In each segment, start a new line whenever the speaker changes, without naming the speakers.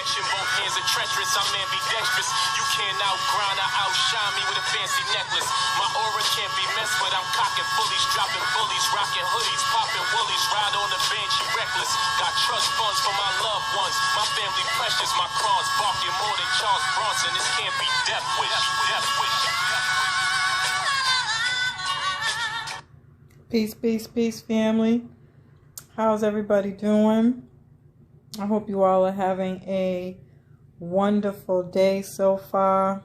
affection. Both hands are treacherous, I'm ambidextrous. You can't outgrind or outshine me with a fancy necklace. My aura can't be messed with. I'm cocking fullies, dropping bullies, rocking hoodies, popping woolies, ride on the bench, reckless. Got trust funds for my loved ones. My family precious, my crowns barking more than Charles Bronson. This can't be death wish, death wish.
Peace, peace, peace, family. How's everybody doing? I hope you all are having a wonderful day so far.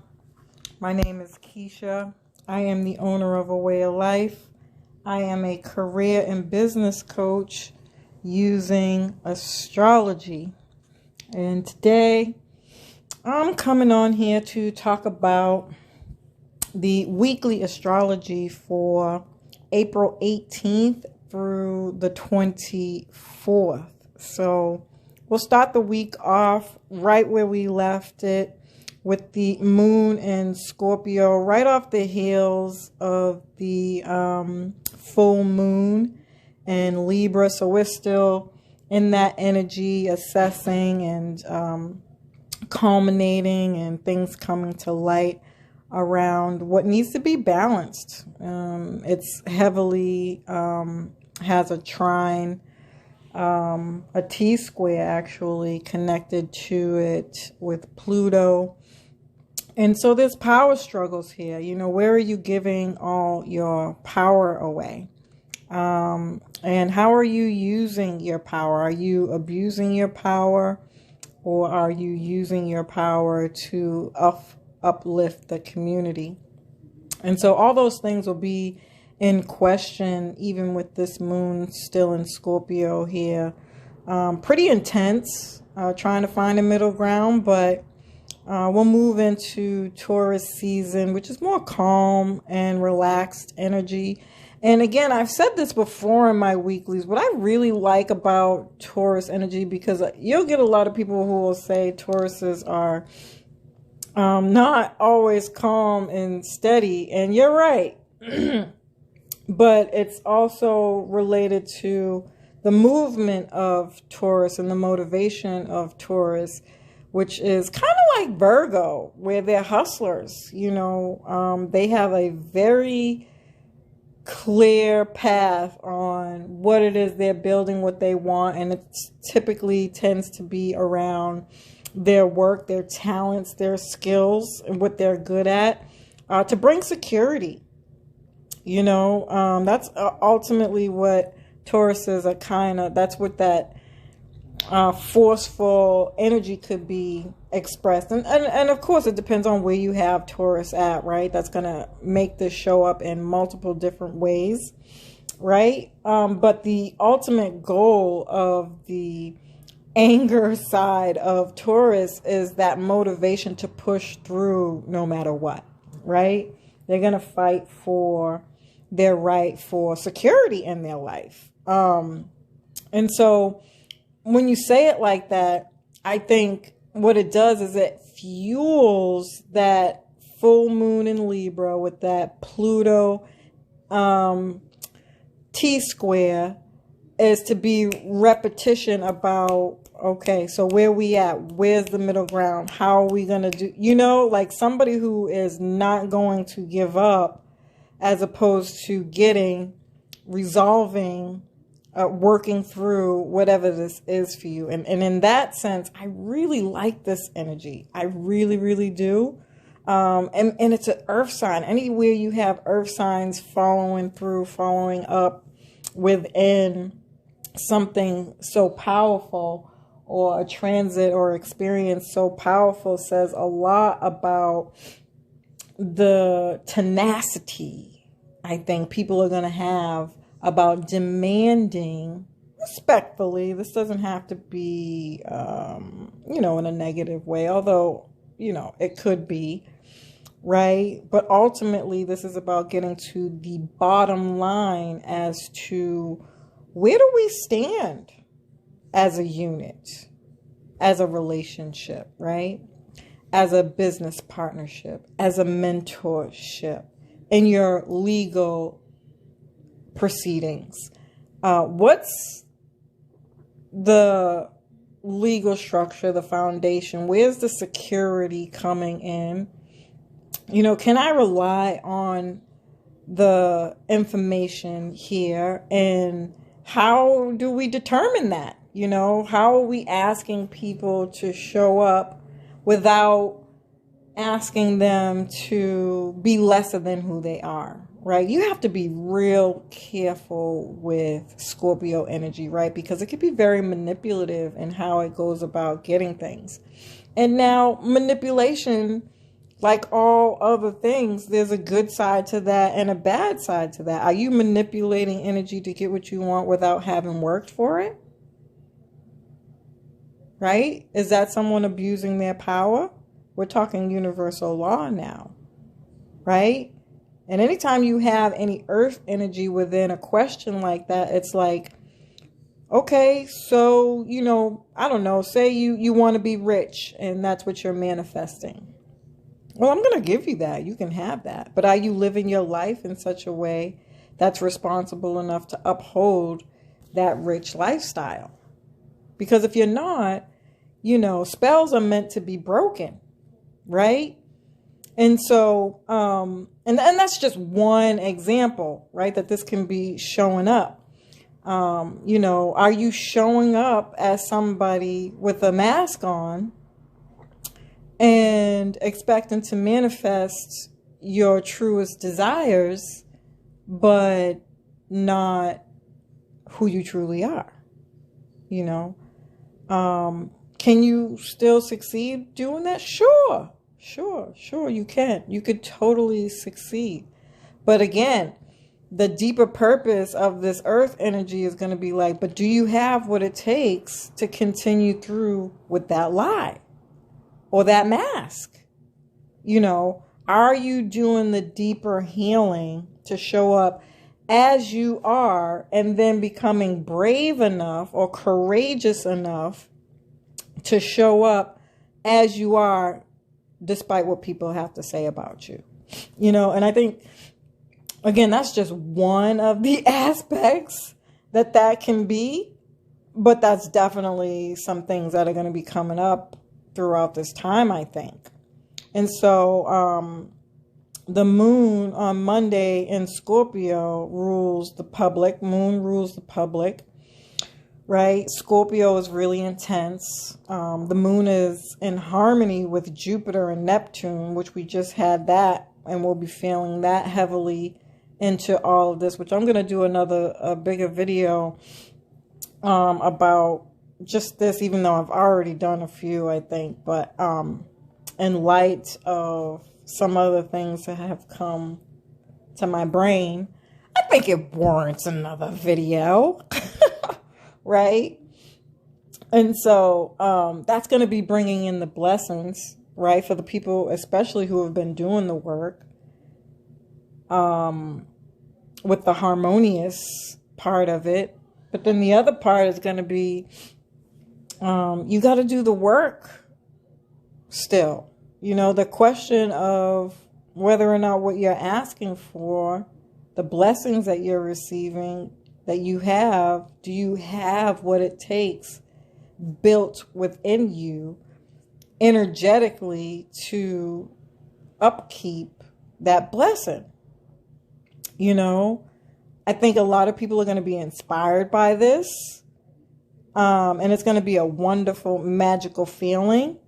My name is Keisha. I am the owner of A Way of Life. I am a career and business coach using astrology. And today I'm coming on here to talk about the weekly astrology for April 18th through the 24th. So we'll start the week off right where we left it, with the moon in Scorpio, right off the heels of the full moon in Libra. So we're still in that energy, assessing and culminating and things coming to light around what needs to be balanced. It's heavily has a trine, a T-square actually connected to it with Pluto. And so there's power struggles here. You know, where are you giving all your power away? And how are you using your power? Are you abusing your power, or are you using your power to uplift the community? And so all those things will be in question, even with this moon still in Scorpio here. Pretty intense, trying to find a middle ground, but we'll move into Taurus season, which is more calm and relaxed energy. And again, I've said this before in my weeklies, what I really like about Taurus energy, because you'll get a lot of people who will say Tauruses are not always calm and steady. And you're right. But it's also related to the movement of Taurus and the motivation of Taurus, which is kind of like Virgo, where they're hustlers. You know, they have a very clear path on what it is they're building, what they want, and it typically tends to be around their work, their talents, their skills, and what they're good at, to bring security. You know, that's ultimately what Tauruses are kind of, that's what that forceful energy could be expressed. And of course, it depends on where you have Taurus at, right? That's going to make this show up in multiple different ways, right? But the ultimate goal of the anger side of Taurus is that motivation to push through no matter what, right? They're going to fight for their right for security in their life. And so when you say it like that, I think what it does is it fuels that full moon in Libra with that Pluto T-square, is to be repetition about, okay, so where we at? Where's the middle ground? How are we going to do? You know, like somebody who is not going to give up, as opposed to resolving, working through whatever this is for you. And in that sense, I really like this energy. I really, really do. And it's an earth sign. Anywhere you have earth signs following up within something so powerful, or a transit or experience so powerful, says a lot about the tenacity I think people are going to have about demanding respectfully. This doesn't have to be, in a negative way, although, it could be, right? But ultimately, this is about getting to the bottom line as to where do we stand as a unit, as a relationship, right? As a business partnership, as a mentorship, in your legal proceedings. What's the legal structure, the foundation? Where's the security coming in? You know, can I rely on the information here? And how do we determine that? You know, how are we asking people to show up without asking them to be lesser than who they are, right? You have to be real careful with Scorpio energy, right? Because it can be very manipulative in how it goes about getting things. And now manipulation, like all other things, there's a good side to that and a bad side to that. Are you manipulating energy to get what you want without having worked for it? Right? Is that someone abusing their power? We're talking universal law now, right? And anytime you have any earth energy within a question like that, it's like, okay, so, you know, I don't know, say you want to be rich and that's what you're manifesting. Well, I'm going to give you that. You can have that. But are you living your life in such a way that's responsible enough to uphold that rich lifestyle? Because if you're not, you know, spells are meant to be broken. Right? And so, and that's just one example, right? That this can be showing up. You know, are you showing up as somebody with a mask on and expecting to manifest your truest desires, but not who you truly are? You know, can you still succeed doing that? Sure, you can. You could totally succeed. But again, the deeper purpose of this earth energy is going to be like, but do you have what it takes to continue through with that lie or that mask? You know, are you doing the deeper healing to show up as you are and then becoming brave enough or courageous enough to show up as you are, despite what people have to say about you? You know, and I think, again, that's just one of the aspects that can be, but that's definitely some things that are going to be coming up throughout this time, I think. And so, the moon on Monday in Scorpio rules the public. Moon rules the public. Right? Scorpio is really intense. The moon is in harmony with Jupiter and Neptune, which we just had that, and we'll be feeling that heavily into all of this, which I'm going to do a bigger video about just this, even though I've already done a few, I think. But in light of some other things that have come to my brain, I think it warrants another video. Right? And so that's going to be bringing in the blessings, right, for the people, especially who have been doing the work with the harmonious part of it. But then the other part is going to be you got to do the work still. You know, the question of whether or not what you're asking for, the blessings that you're receiving, that you have, do you have what it takes built within you energetically to upkeep that blessing? You know, I think a lot of people are going to be inspired by this. And it's going to be a wonderful, magical feeling.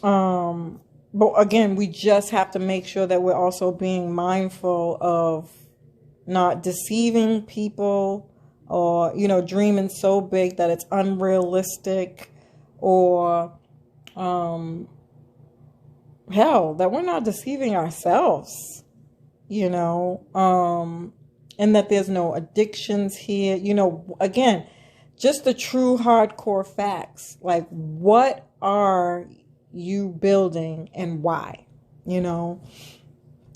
But again, we just have to make sure that we're also being mindful of not deceiving people, or, you know, dreaming so big that it's unrealistic, or hell, that we're not deceiving ourselves, you know, and that there's no addictions here. You know, again, just the true hardcore facts, like what are you building and why, you know?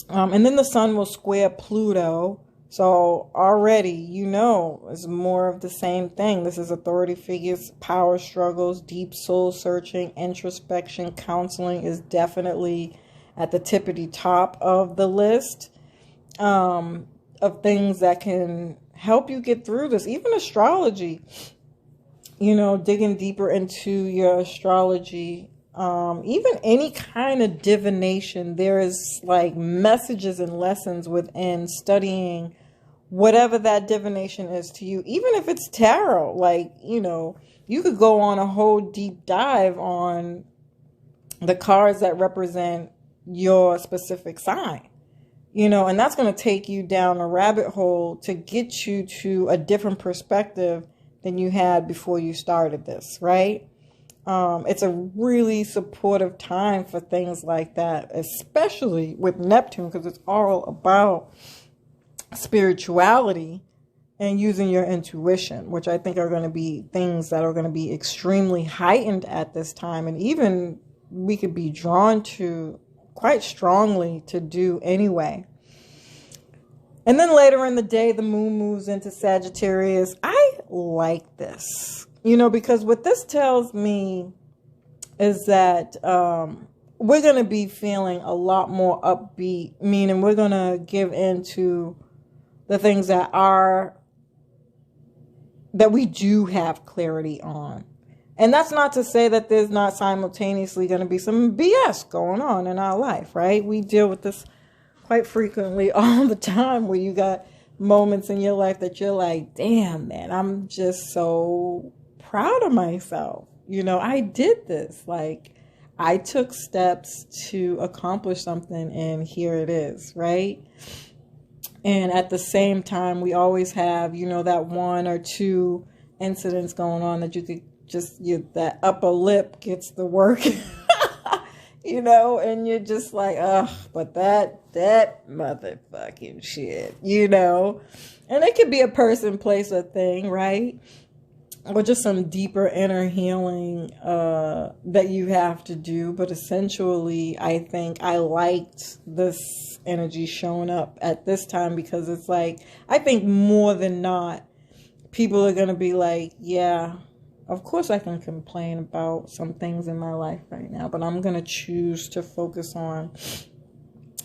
And then the sun will square Pluto. So already, you know, it's more of the same thing. This is authority figures, power struggles, deep soul searching, introspection, counseling is definitely at the tippity top of the list of things that can help you get through this. Even astrology, digging deeper into your astrology, even any kind of divination, there is like messages and lessons within studying whatever that divination is to you. Even if it's tarot, like, you could go on a whole deep dive on the cards that represent your specific sign, and that's going to take you down a rabbit hole to get you to a different perspective than you had before you started this, right? It's a really supportive time for things like that, especially with Neptune, because it's all about spirituality and using your intuition, which I think are going to be things that are going to be extremely heightened at this time, and even we could be drawn to quite strongly to do anyway. And then later in the day, the moon moves into Sagittarius. I like this, because what this tells me is that we're going to be feeling a lot more upbeat, meaning we're going to give into the things that we do have clarity on. And that's not to say that there's not simultaneously going to be some BS going on in our life, right? We deal with this quite frequently all the time, where you got moments in your life that you're like, damn, man, I'm just so proud of myself. I did this. Like, I took steps to accomplish something, and here it is, right? And at the same time, we always have, that one or two incidents going on that you could that upper lip gets the work, and you're just like, ugh, but that motherfucking shit, and it could be a person, place, or thing, right? Or just some deeper inner healing that you have to do. But essentially, I think I liked this energy showing up at this time, because it's like, I think more than not, people are going to be like, yeah, of course I can complain about some things in my life right now, but I'm going to choose to focus on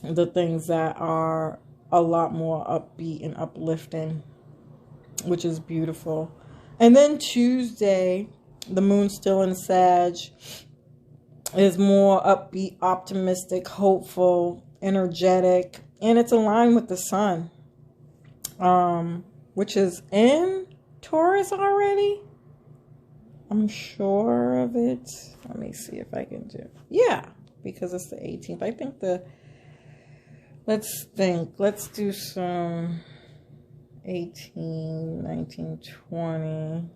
the things that are a lot more upbeat and uplifting, which is beautiful. And then Tuesday, the moon's still in Sag, is more upbeat, optimistic, hopeful, energetic, and it's aligned with the sun, which is in Taurus already. I'm sure of it. Let me see if I can do. Yeah, because it's the 18th. I think let's do some 18, 19, 20,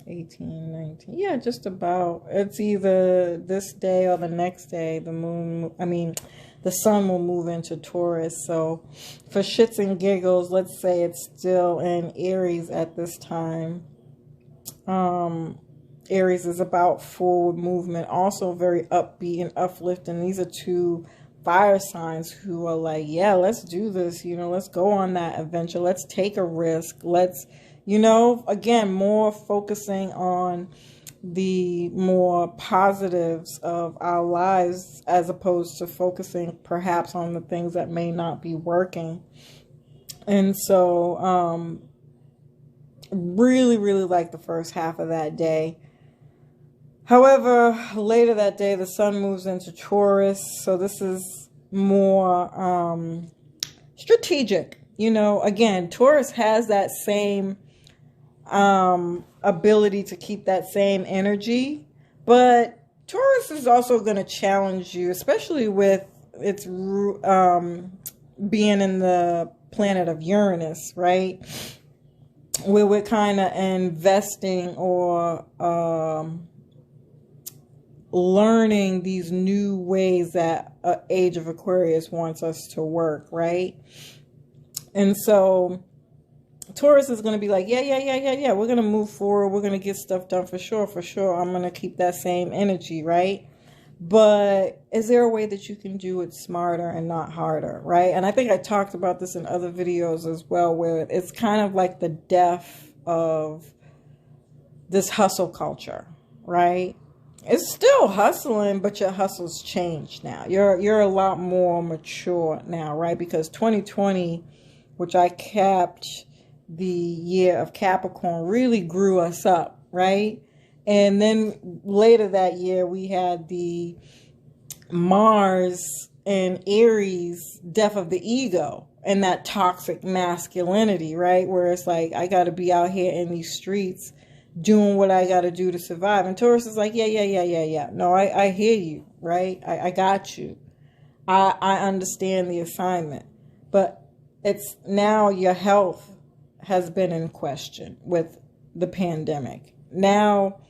18, 19. Yeah, just about. It's either this day or the next day. The sun will move into Taurus. So for shits and giggles, let's say it's still in Aries at this time. Aries is about forward movement, also very upbeat and uplifting. These are two fire signs who are like, yeah, let's do this, let's go on that adventure, let's take a risk, let's, again, more focusing on the more positives of our lives, as opposed to focusing perhaps on the things that may not be working. And so really, really like the first half of that day. However, later that day, the sun moves into Taurus. So this is more strategic. Again, Taurus has that same ability to keep that same energy. But Taurus is also going to challenge you, especially with its being in the planet of Uranus, right? Where we're kind of investing or learning these new ways that Age of Aquarius wants us to work, right? And so Taurus is going to be like, yeah, we're going to move forward. We're going to get stuff done for sure. I'm going to keep that same energy, right? But is there a way that you can do it smarter and not harder, right? And I think I talked about this in other videos as well, where it's kind of like the death of this hustle culture, right? It's still hustling, but your hustle's changed now. You're a lot more mature now, right? Because 2020, which I capped the year of Capricorn really grew us up, right? And then later that year, we had the Mars and Aries death of the ego and that toxic masculinity, right? Where it's like, I got to be out here in these streets doing what I got to do to survive. And Taurus is like, yeah. No, I hear you, right? I got you. I understand the assignment. But it's now your health has been in question with the pandemic. Now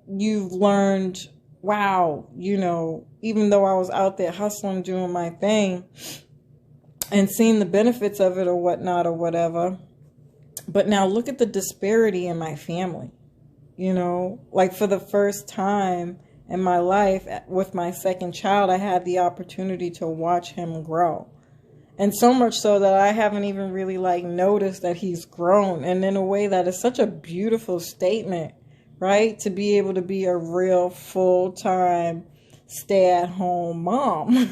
you've learned, wow, even though I was out there hustling, doing my thing and seeing the benefits of it or whatnot or whatever. But now look at the disparity in my family. Like for the first time in my life with my second child, I had the opportunity to watch him grow. And so much so that I haven't even really noticed that he's grown. And in a way that is such a beautiful statement, right? To be able to be a real full-time stay-at-home mom.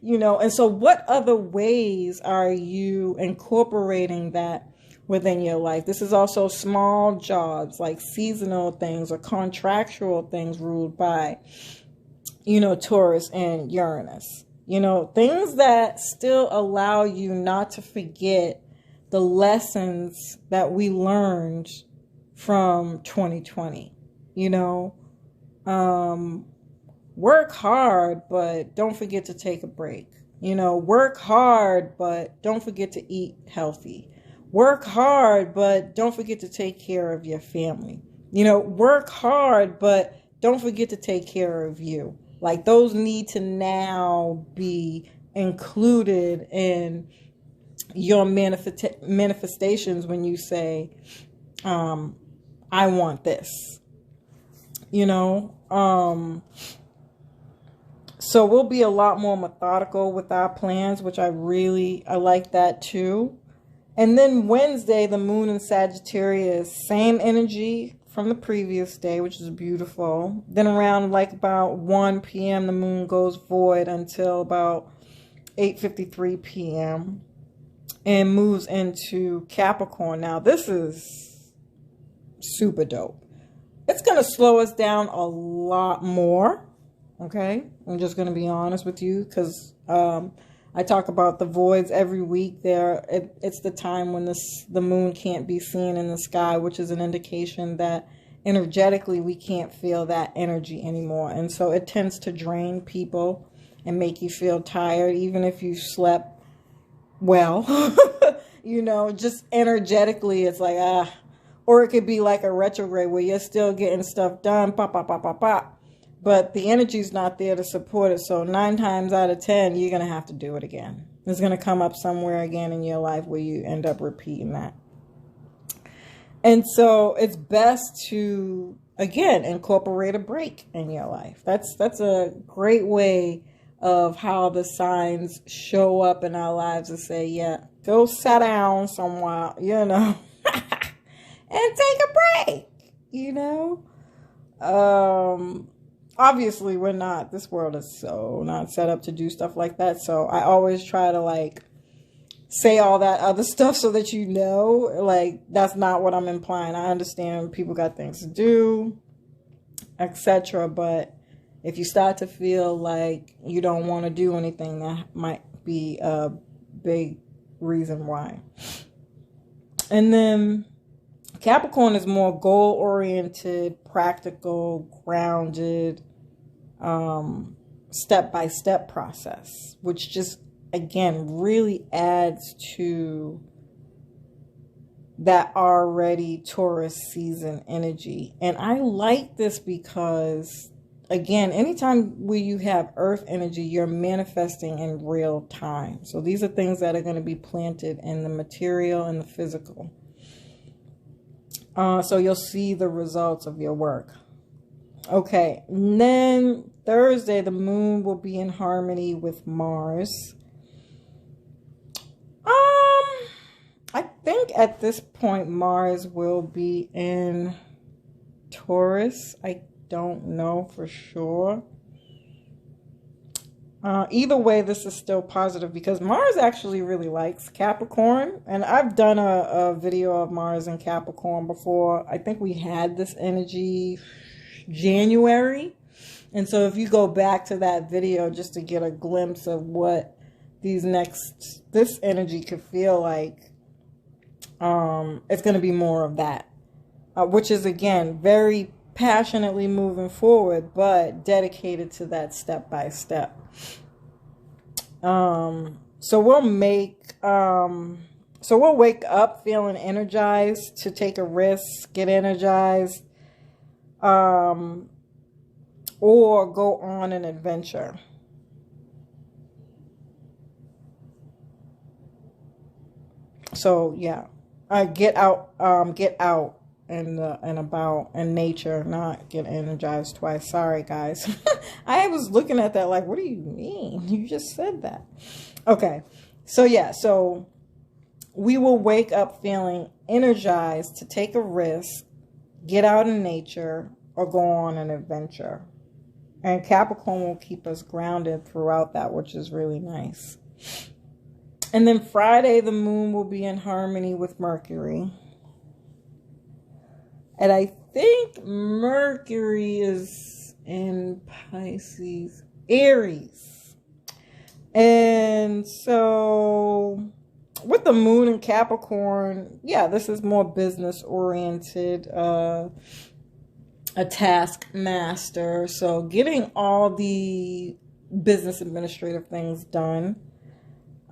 And so what other ways are you incorporating that within your life? This is also small jobs, like seasonal things or contractual things ruled by, Taurus and Uranus. Things that still allow you not to forget the lessons that we learned from 2020. Work hard, but don't forget to take a break. Work hard, but don't forget to eat healthy. Work hard, but don't forget to take care of your family. Work hard, but don't forget to take care of you. Like those need to now be included in your manifestations when you say, I want this, So we'll be a lot more methodical with our plans, which I like that too. And then Wednesday, the moon in Sagittarius, same energy from the previous day, which is beautiful. Then around about 1 p.m., the moon goes void until about 8:53 p.m. and moves into Capricorn. Now, this is super dope. It's going to slow us down a lot more. Okay, I'm just going to be honest with you because I talk about the voids every week. It's the time when the moon can't be seen in the sky, which is an indication that energetically we can't feel that energy anymore. And so it tends to drain people and make you feel tired, even if you slept well. Just energetically, it's like, or it could be like a retrograde where you're still getting stuff done, pop, pop, pop, pop, pop. But the energy's not there to support it. So 9 times out of 10, you're going to have to do it again. It's going to come up somewhere again in your life where you end up repeating that. And so it's best to, again, incorporate a break in your life. That's a great way of how the signs show up in our lives to say, yeah, go sit down somewhere, and take a break, Obviously, we're not. This world is so not set up to do stuff like that. So I always try to say all that other stuff so that that's not what I'm implying. I understand people got things to do, etc. But if you start to feel like you don't want to do anything, that might be a big reason why. And then Capricorn is more goal-oriented, practical, grounded, step-by-step process, which just, again, really adds to that already Taurus season energy. And I like this because, again, anytime where you have earth energy, you're manifesting in real time. So these are things that are going to be planted in the material and the physical. So you'll see the results of your work. Okay, and then Thursday, the moon will be in harmony with Mars. I think at this point, Mars will be in Taurus. I don't know for sure. Either way, this is still positive because Mars actually really likes Capricorn. And I've done a video of Mars and Capricorn before. I think we had this energy January. And so if you go back to that video just to get a glimpse of what this energy could feel like, it's going to be more of that, which is, again, very passionately moving forward, but dedicated to that step by step. So we'll wake up feeling energized to take a risk, get energized, or go on an adventure. So yeah, get out and about in nature, not get energized twice. Sorry, guys. I was looking at that like, what do you mean? You just said that. Okay. So yeah, so we will wake up feeling energized to take a risk, get out in nature, or go on an adventure. And Capricorn will keep us grounded throughout that, which is really nice. And then Friday, the moon will be in harmony with Mercury. And I think Mercury is in Pisces, Aries. And so with the moon in Capricorn, yeah, this is more business oriented, a taskmaster. So getting all the business administrative things done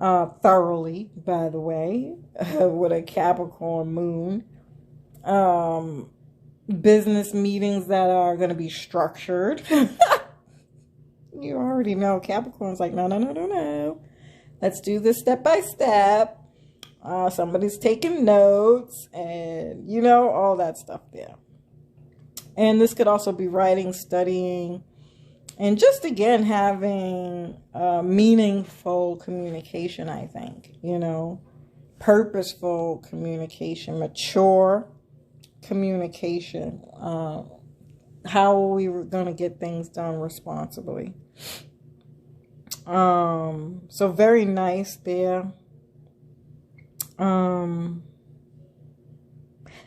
thoroughly, by the way, with a Capricorn moon. Business meetings that are going to be structured. You already know Capricorn's like, no. Let's do this step by step. Somebody's taking notes and, all that stuff there. And this could also be writing, studying, and just, again, having meaningful communication, I think. Purposeful communication, mature communication. How are we going to get things done responsibly? So very nice there. And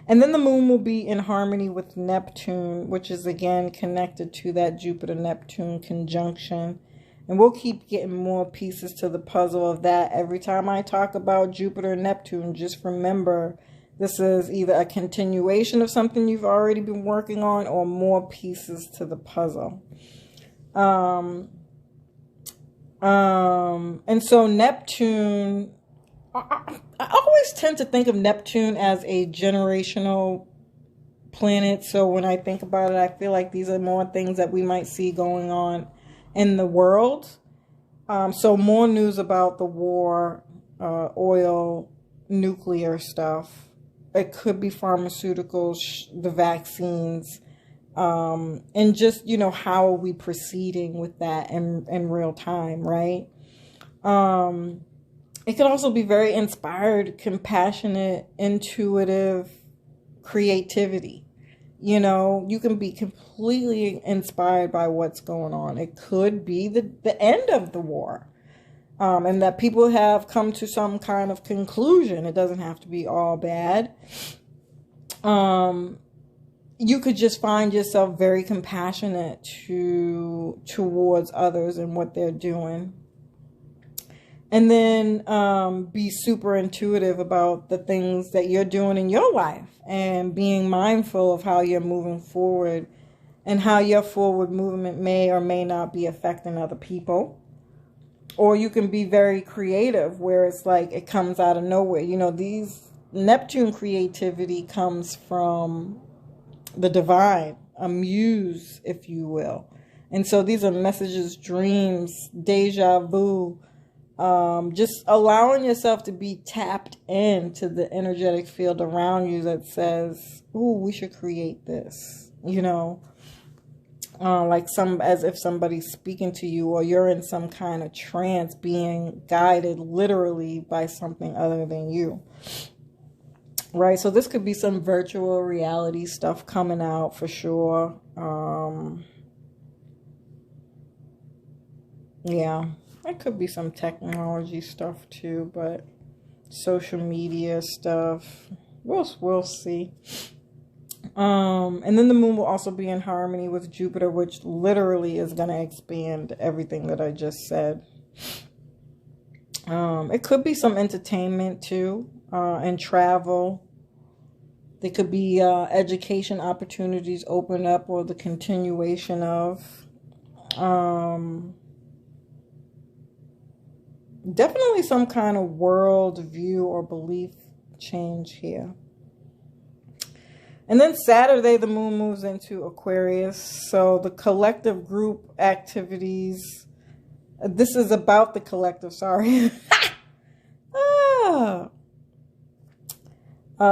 then the moon will be in harmony with Neptune, which is, again, connected to that Jupiter-Neptune conjunction. And we'll keep getting more pieces to the puzzle of that. Every time I talk about Jupiter and Neptune, just remember this is either a continuation of something you've already been working on or more pieces to the puzzle. And so Neptune, I always tend to think of Neptune as a generational planet. So when I think about it, I feel like these are more things that we might see going on in the world. So more news about the war, oil, nuclear stuff. It could be pharmaceuticals, the vaccines, and just, how are we proceeding with that in real time, right? It could also be very inspired, compassionate, intuitive creativity. You can be completely inspired by what's going on. It could be the end of the war. And that people have come to some kind of conclusion. It doesn't have to be all bad. You could just find yourself very compassionate towards others and what they're doing. And then be super intuitive about the things that you're doing in your life and being mindful of how you're moving forward and how your forward movement may or may not be affecting other people. Or you can be very creative where it's like it comes out of nowhere. These Neptune creativity comes from the divine, a muse, if you will. And so these are messages, dreams, deja vu, just allowing yourself to be tapped into the energetic field around you that says, ooh, we should create this, as if somebody's speaking to you or you're in some kind of trance being guided literally by something other than you. Right? So this could be some virtual reality stuff coming out for sure. Yeah, it could be some technology stuff too, but social media stuff, we'll see. And then the moon will also be in harmony with Jupiter, which literally is going to expand everything that I just said. It could be some entertainment too, and travel. There could be education opportunities open up, or the continuation of. Definitely some kind of world view or belief change here. And then Saturday, the moon moves into Aquarius. So the collective group activities. This is about the collective, sorry.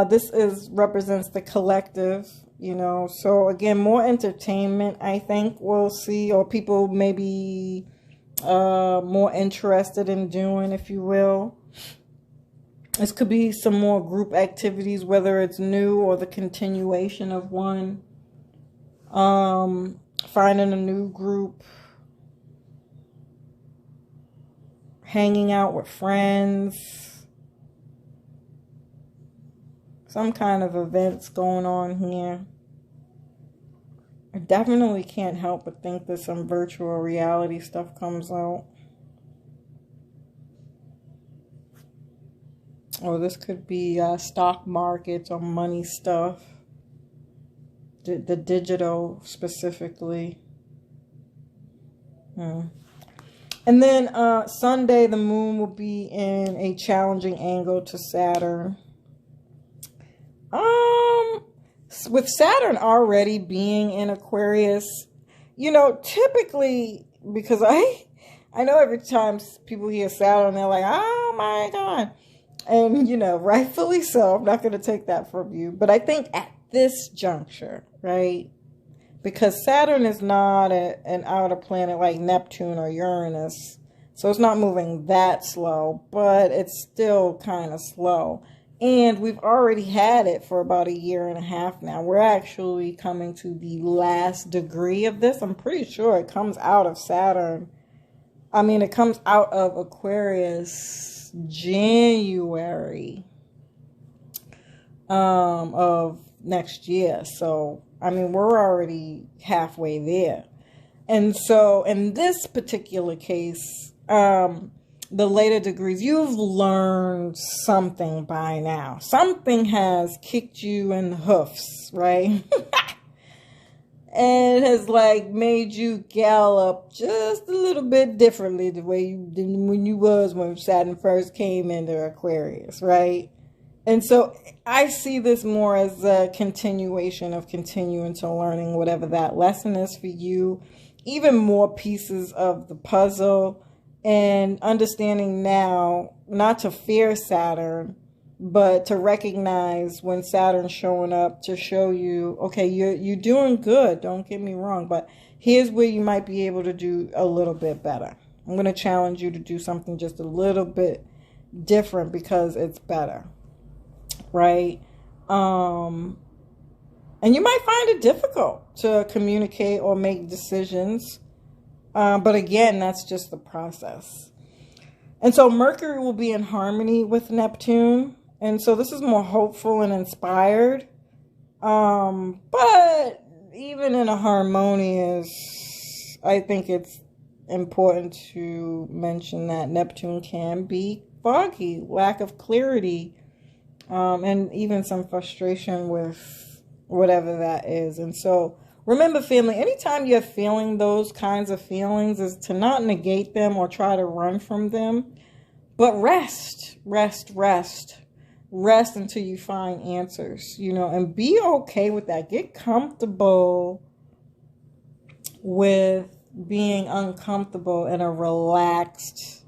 This represents the collective, So again, more entertainment, I think we'll see, or people maybe more interested in doing, if you will. This could be some more group activities, whether it's new or the continuation of one. Finding a new group. Hanging out with friends. Some kind of events going on here. I definitely can't help but think that some virtual reality stuff comes out. Or this could be stock markets or money stuff. The digital specifically. And then Sunday, the moon will be in a challenging angle to Saturn. With Saturn already being in Aquarius, typically, because I know every time people hear Saturn, they're like, oh my God. And, rightfully so. I'm not going to take that from you. But I think at this juncture, right? Because Saturn is not an outer planet like Neptune or Uranus. So it's not moving that slow, but it's still kind of slow. And we've already had it for about 1.5 years now. We're actually coming to the last degree of this. I'm pretty sure it comes out of Saturn. It comes out of Aquarius January of next year. So, we're already halfway there. And so, in this particular case, the later degrees, you've learned something by now. Something has kicked you in the hoofs, right? And has made you gallop just a little bit differently than when you was when Saturn first came into Aquarius, right? And so I see this more as a continuation of continuing to learning whatever that lesson is for you, even more pieces of the puzzle, and understanding now not to fear Saturn, but to recognize when Saturn's showing up to show you, okay, you're doing good, don't get me wrong, but here's where you might be able to do a little bit better. I'm going to challenge you to do something just a little bit different because it's better, right? And you might find it difficult to communicate or make decisions, but again, that's just the process. And so Mercury will be in harmony with Neptune. And so this is more hopeful and inspired. But even in a harmonious, I think it's important to mention that Neptune can be foggy, lack of clarity, and even some frustration with whatever that is. And so remember, family, anytime you're feeling those kinds of feelings is to not negate them or try to run from them, but rest until you find answers, and be okay with that. Get comfortable with being uncomfortable in a relaxed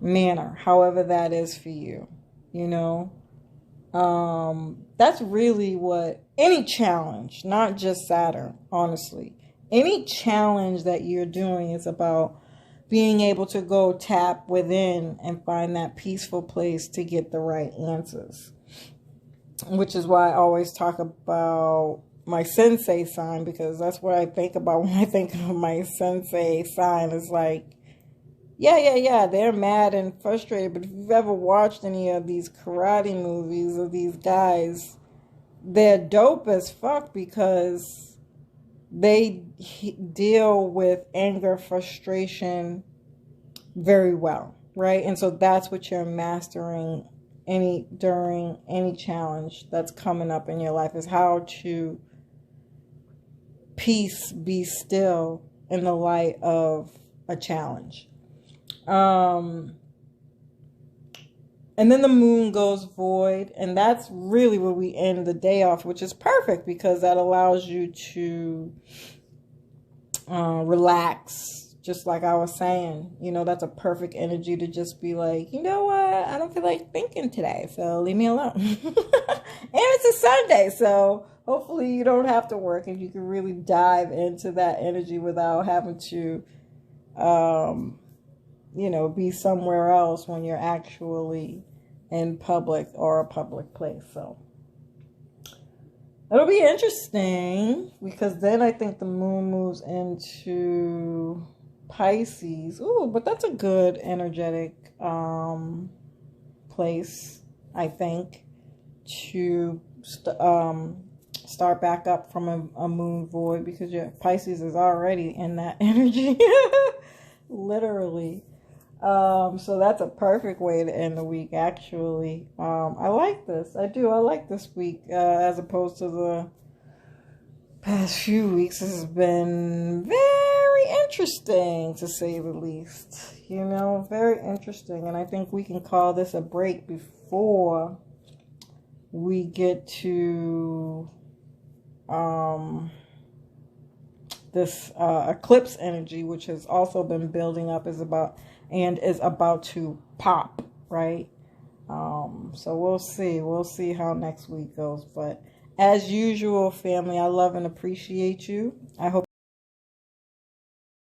manner, however that is for you, That's really what any challenge, not just Saturn, honestly, any challenge that you're doing is about being able to go tap within and find that peaceful place to get the right answers. Which is why I always talk about my sensei sign, because that's what I think about when I think of my sensei sign. Is Yeah. They're mad and frustrated. But if you've ever watched any of these karate movies of these guys, they're dope as fuck because they deal with anger, frustration very well, right? And so that's what you're mastering during any challenge that's coming up in your life, is how to peace, be still in the light of a challenge. And then the moon goes void, and that's really where we end the day off, which is perfect because that allows you to relax. Just like I was saying, that's a perfect energy to just be like, you know what, I don't feel like thinking today, so leave me alone. And it's a Sunday, so hopefully you don't have to work and you can really dive into that energy without having to, be somewhere else when you're actually in public or a public place. So it'll be interesting because then I think the moon moves into Pisces. Ooh, but that's a good energetic place, I think, to start back up from a moon void, because your Pisces is already in that energy. Literally. So that's a perfect way to end the week, actually. I like this. I do. I like this week as opposed to the past few weeks. This has been very interesting, to say the least. Very interesting. And I think we can call this a break before we get to this eclipse energy, which has also been building up, is about to pop, right? So we'll see how next week goes. But as usual, family, I love and appreciate you. I hope